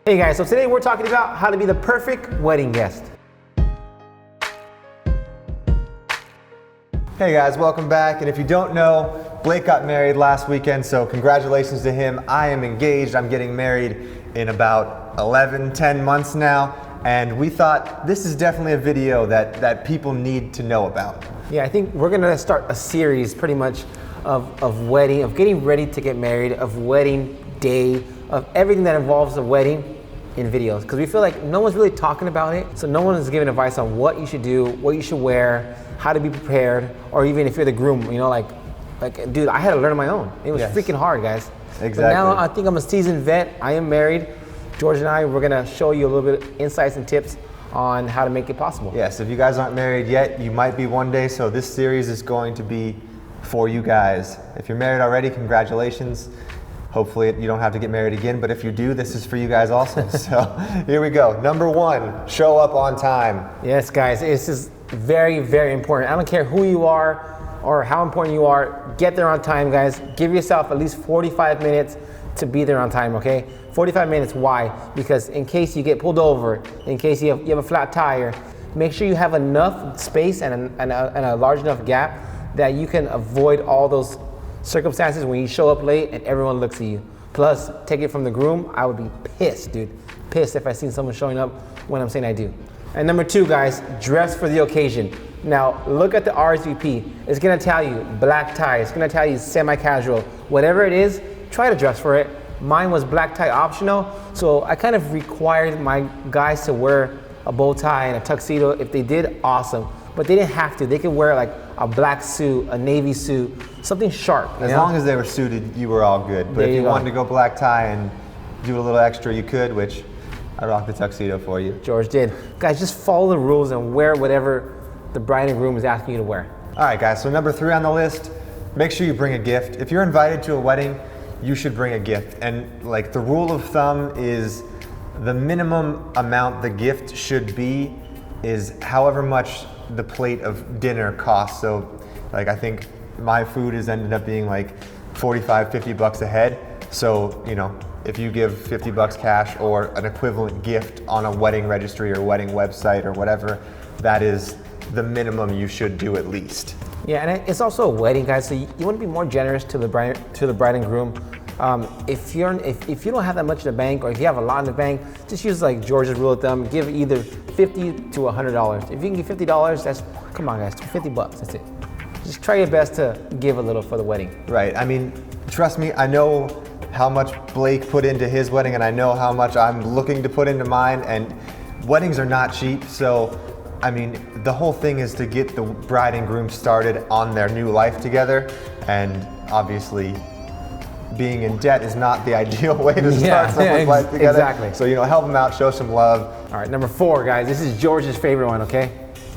Hey guys, so today we're talking about how to be the perfect wedding guest. Hey guys, welcome back. And if you don't know, Blake got married last weekend, so congratulations to him. I am engaged. I'm getting married in about 10 months now. And we thought this is definitely a video that people need to know about. Yeah, I think we're gonna start a series pretty much of wedding, of getting ready to get married, of wedding day, of everything that involves a wedding in videos. Because we feel like no one's really talking about it. So no one is giving advice on what you should do, what you should wear, how to be prepared, or even if you're the groom, you know, like dude, I had to learn on my own. It was freaking hard, guys. Exactly. But now I think I'm a seasoned vet. I am married. George and I, we're gonna show you a little bit of insights and tips on how to make it possible. Yes, if you guys aren't married yet, you might be one day, so this series is going to be for you guys. If you're married already, congratulations. Hopefully you don't have to get married again, but if you do, this is for you guys also. So here we go. Number one, show up on time. Yes, guys, this is very, very important. I don't care who you are or how important you are, get there on time, guys. Give yourself at least 45 minutes to be there on time, okay? 45 minutes, why? Because in case you get pulled over, in case you have a flat tire, make sure you have enough space and a large enough gap that you can avoid all those circumstances when you show up late and everyone looks at you. Plus, take it from the groom, I would be pissed, dude. Pissed if I seen someone showing up when I'm saying I do. And number two, guys, dress for the occasion. Now, look at the RSVP. It's gonna tell you black tie, it's gonna tell you semi-casual. Whatever it is, try to dress for it. Mine was black tie optional, so I kind of required my guys to wear a bow tie and a tuxedo. If they did, awesome. But they didn't have to. They could wear like a black suit, a navy suit, something sharp. As long as they were suited, you were all good. But if you wanted to go black tie and do a little extra, you could, which I rocked the tuxedo for you. George did. Guys, just follow the rules and wear whatever the bride and groom is asking you to wear. All right, guys, so number three on the list, make sure you bring a gift. If you're invited to a wedding, you should bring a gift. And like the rule of thumb is the minimum amount the gift should be is however much the plate of dinner costs. So like I think my food has ended up being like 45, 50 bucks a head. So, you know, if you give 50 bucks cash or an equivalent gift on a wedding registry or wedding website or whatever, that is the minimum you should do at least. Yeah, and it's also a wedding, guys, so you want to be more generous to the bride and groom. If you don't have that much in the bank, or if you have a lot in the bank, just use like George's rule of thumb. Give either $50 to $100. If you can give $50, that's, come on, guys, 50 bucks. That's it. Just try your best to give a little for the wedding. Right. I mean, trust me, I know how much Blake put into his wedding, and I know how much I'm looking to put into mine. And weddings are not cheap, so. I mean, the whole thing is to get the bride and groom started on their new life together, and obviously being in debt is not the ideal way to start someone's life together. Exactly. So, you know, help them out, show some love. All right, number four, guys, this is George's favorite one, okay?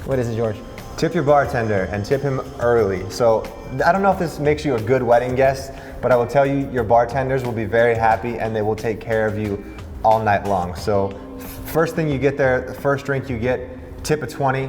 What is it, George? Tip your bartender and tip him early. So, I don't know if this makes you a good wedding guest, but I will tell you, your bartenders will be very happy and they will take care of you all night long. So, first thing you get there, the first drink you get, tip a 20.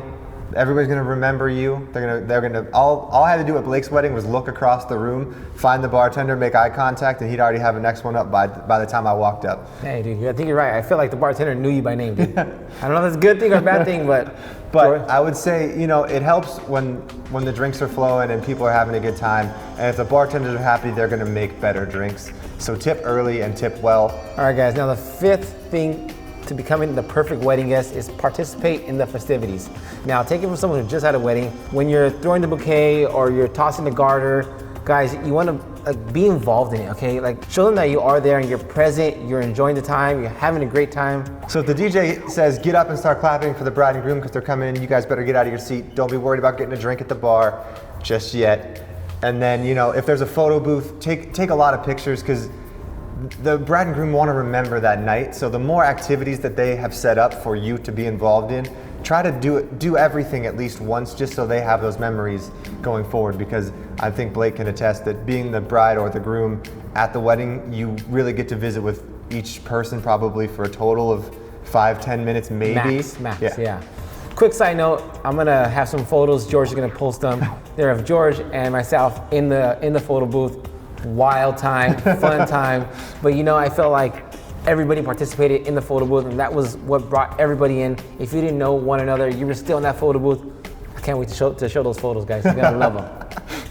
Everybody's gonna remember you. They're gonna. All I had to do at Blake's wedding was look across the room, find the bartender, make eye contact, and he'd already have the next one up by the time I walked up. Hey, dude, I think you're right. I feel like the bartender knew you by name, dude. I don't know if that's a good thing or a bad thing, but. But I would say, you know, it helps when the drinks are flowing and people are having a good time. And if the bartenders are happy, they're gonna make better drinks. So tip early and tip well. All right, guys. Now the fifth thing to becoming the perfect wedding guest is participate in the festivities. Now, take it from someone who just had a wedding. When you're throwing the bouquet or you're tossing the garter, guys, you want to be involved in it, okay? Like, show them that you are there and you're present, you're enjoying the time, you're having a great time. So if the DJ says, get up and start clapping for the bride and groom because they're coming in, you guys better get out of your seat. Don't be worried about getting a drink at the bar just yet. And then, you know, if there's a photo booth, take a lot of pictures because the bride and groom want to remember that night. So the more activities that they have set up for you to be involved in, try to do everything at least once just so they have those memories going forward, because I think Blake can attest that being the bride or the groom at the wedding, you really get to visit with each person probably for a total of 5-10 minutes maybe. Max, yeah. Quick side note, I'm gonna have some photos. George is gonna post them. They're of George and myself in the photo booth. Wild time, fun time. But you know, I felt like everybody participated in the photo booth, and that was what brought everybody in. If you didn't know one another, you were still in that photo booth. I can't wait to show those photos, guys. You're gonna love them.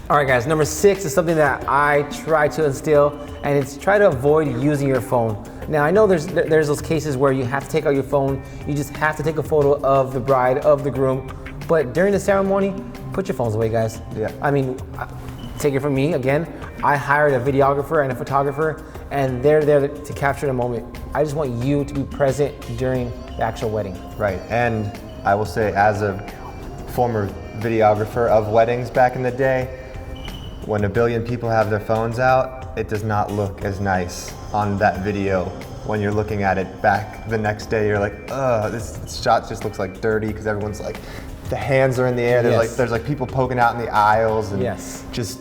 All right, guys, number 6 is something that I try to instill, and it's try to avoid using your phone. Now, I know there's those cases where you have to take out your phone, you just have to take a photo of the bride, of the groom, but during the ceremony, put your phones away, guys. Yeah. I mean, take it from me, again, I hired a videographer and a photographer, and they're there to capture the moment. I just want you to be present during the actual wedding. Right, and I will say, as a former videographer of weddings back in the day, when a billion people have their phones out, it does not look as nice on that video. When you're looking at it back the next day, you're like, ugh, this shot just looks like dirty, because everyone's like, the hands are in the air, there's like people poking out in the aisles, and just,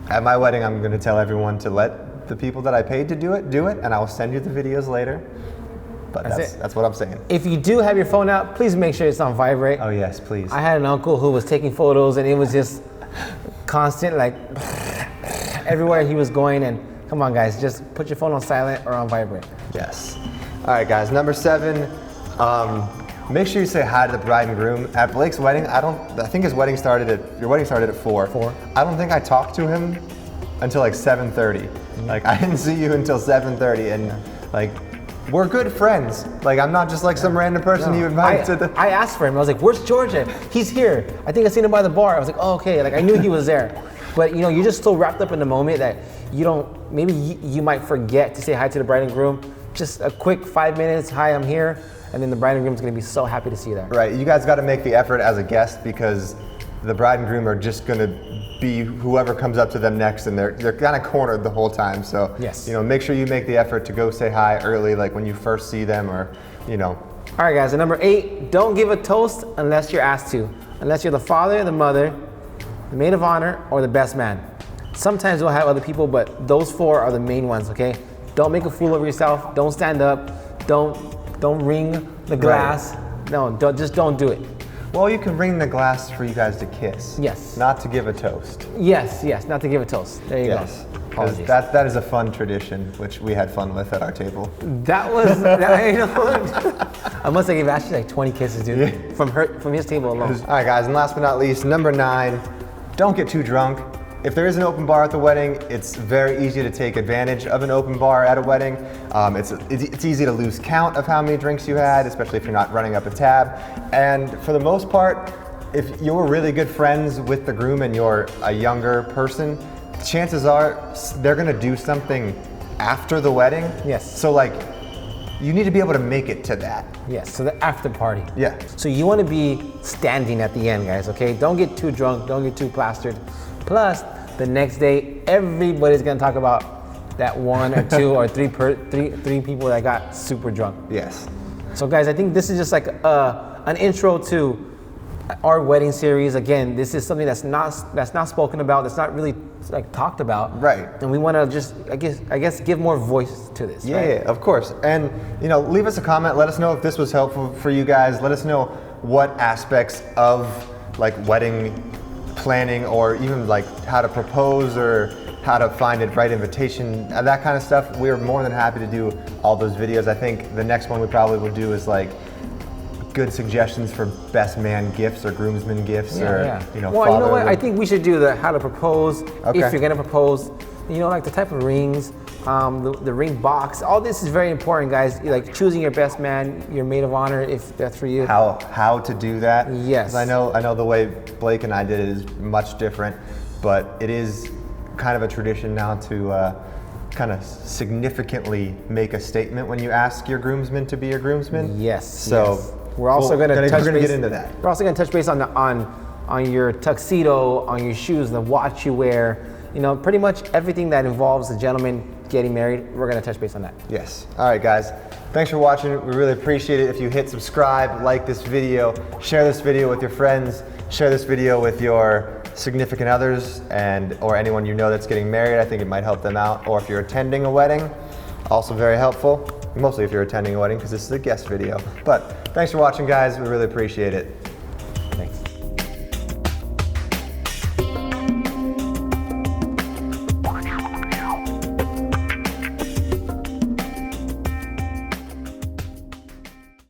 at my wedding, I'm gonna tell everyone to let the people that I paid to do it, and I will send you the videos later. But that's what I'm saying. If you do have your phone out, please make sure it's on vibrate. Oh yes, please. I had an uncle who was taking photos, and it was just constant, like, everywhere he was going, and come on, guys, just put your phone on silent or on vibrate. Yes. All right, guys, number 7, make sure you say hi to the bride and groom. At Blake's wedding, I think your wedding started at 4. I don't think I talked to him until like 7:30. Like, I didn't see you until 7:30, and like, we're good friends. Like, I'm not just like some random person you invite to the... I asked for him. I was like, where's George at? He's here. I think I seen him by the bar. I was like, oh, okay. Like, I knew he was there. But, you know, you're just so wrapped up in the moment that you don't, maybe you might forget to say hi to the bride and groom. Just a quick 5 minutes, hi, I'm here. And then the bride and groom is going to be so happy to see that. Right. You guys got to make the effort as a guest, because the bride and groom are just going to be whoever comes up to them next, and they're kind of cornered the whole time. So, yes, you know, make sure you make the effort to go say hi early, like when you first see them, or, you know. All right, guys, and number 8, don't give a toast unless you're asked to. Unless you're the father, the mother, the maid of honor, or the best man. Sometimes we'll have other people, but those 4 are the main ones, okay? Don't make a fool of yourself. Don't stand up. Don't ring the glass. Right. No, just don't do it. Well, you can ring the glass for you guys to kiss. Yes. Not to give a toast. Yes, not to give a toast. There you go. Apologies. That is a fun tradition, which we had fun with at our table. That was, you know, I must have gave Ashley like 20 kisses, dude, yeah, from his table alone. All right, guys, and last but not least, number 9, don't get too drunk. If there is an open bar at the wedding, it's very easy to take advantage of an open bar at a wedding. It's easy to lose count of how many drinks you had, especially if you're not running up a tab. And for the most part, if you're really good friends with the groom and you're a younger person, chances are they're gonna do something after the wedding. Yes. So like, you need to be able to make it to that. Yes, so the after party. Yeah. So you wanna be standing at the end, guys, okay? Don't get too drunk, don't get too plastered. Plus, the next day, everybody's gonna talk about that 1 or 2 or 3 people that got super drunk. Yes. So guys, I think this is just like an intro to our wedding series. Again, this is something that's not spoken about, that's not really like talked about. Right. And we wanna just, I guess give more voice to this. Yeah, right? yeah, of course. And you know, leave us a comment, let us know if this was helpful for you guys. Let us know what aspects of like wedding planning, or even like how to propose, or how to find a right invitation, that kind of stuff. We're more than happy to do all those videos. I think the next one we probably will do is like good suggestions for best man gifts or groomsmen gifts, you know. Well, you know what? I think we should do the how to propose, okay, if you're gonna propose. You know, like the type of rings, the ring box. All this is very important, guys. Like choosing your best man, your maid of honor, if that's for you. How to do that? Yes. 'Cause I know the way Blake and I did it is much different, but it is kind of a tradition now to kind of significly make a statement when you ask your groomsmen to be your groomsmen. Yes. So yes. We're also going to get into that. We're also going to touch base on your tuxedo, on your shoes, the watch you wear. You know, pretty much everything that involves the gentleman getting married. We're going to touch base on that. Yes. All right, guys. Thanks for watching. We really appreciate it if you hit subscribe, like this video, share this video with your friends, share this video with your significant others, or anyone you know that's getting married. I think it might help them out. Or if you're attending a wedding, also very helpful. Mostly if you're attending a wedding, because this is a guest video. But thanks for watching, guys. We really appreciate it.